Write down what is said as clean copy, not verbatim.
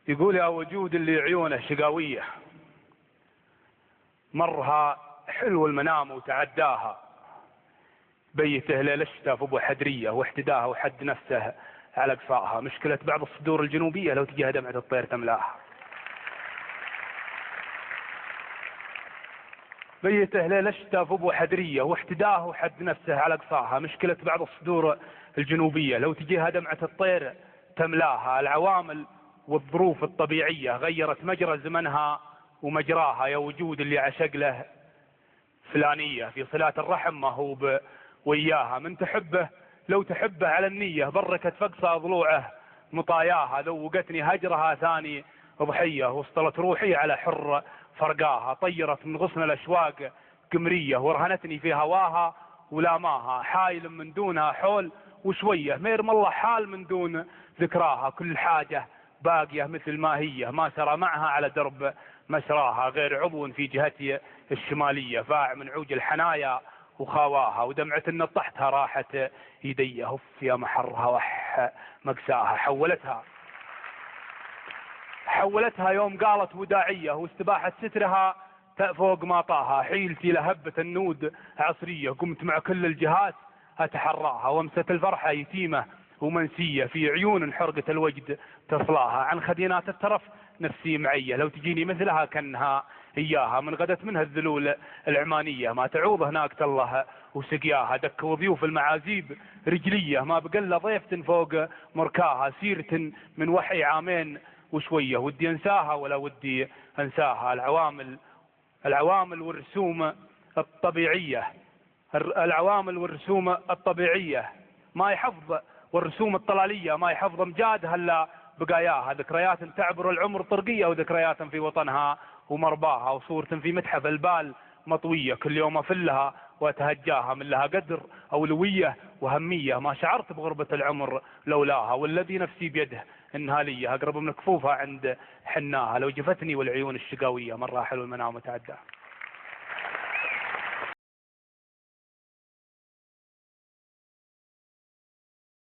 يقول يا وجود اللي عيونه شقاوية، مرها حلو المنام وتعداها، بيته ليل الشتاء في ابو حدرية واحتداها وحد نفسه على قفاها. مشكلة بعض الصدور الجنوبية لو تجيها دمعة الطير تملاها. بيته ليل الشتاء في ابو حدرية واحتداها وحد نفسه على قفاها. مشكلة بعض الصدور الجنوبية لو تجيها دمعة الطير تملاها. العوامل والظروف الطبيعية غيرت مجرى زمنها ومجراها. يا وجود اللي عشق له فلانية في صلات الرحم ما هو وياها. من تحبه لو تحبه على النية بركت فقصى ضلوعه مطاياها. ذوقتني هجرها ثاني ضحية وسطلت روحي على حر فرقاها. طيرت من غصن الأشواق قمرية ورهنتني في هواها ولاماها. حايل من دونها حول وشوية ما يرمى الله حال من دون ذكراها. كل حاجة باقية مثل ما هي ما سرى معها على درب مسراها. غير عضو في جهتي الشمالية فاع من عوج الحنايا وخاواها. ودمعة نطحتها راحت يدي هف يا محرها وح مقساها. حولتها يوم قالت وداعية واستباحت سترها فوق ما طاها. حيلتي لهبة النود عصرية قمت مع كل الجهات أتحراها. وامست الفرحة يتيمة ومنسية في عيون حرقة الوجد تصلاها. عن خدينات الترف نفسي معية لو تجيني مثلها كأنها إياها. من غدت منها الذلول العمانية ما تعوض هناك الله وسقياها. دك وضيوف المعازيب رجلية ما بقل ضيفة فوق مركاها. سيرة من وحي عامين وشوية ودي انساها ولا ودي انساها. العوامل والرسوم الطبيعية ما يحفظ والرسوم الطلالية ما يحفظ امجاد هلا بقاياها. ذكريات تعبر العمر طرقية وذكريات في وطنها ومرباها. وصورة في متحف البال مطوية كل يوم افلها واتهجاها. من لها قدر اولوية وهمية ما شعرت بغربة العمر لولاها. والذي نفسي بيده انها لي اقرب من كفوفها عند حناها. لو جفتني والعيون الشقاوية مرة حلو المنام وتعداها.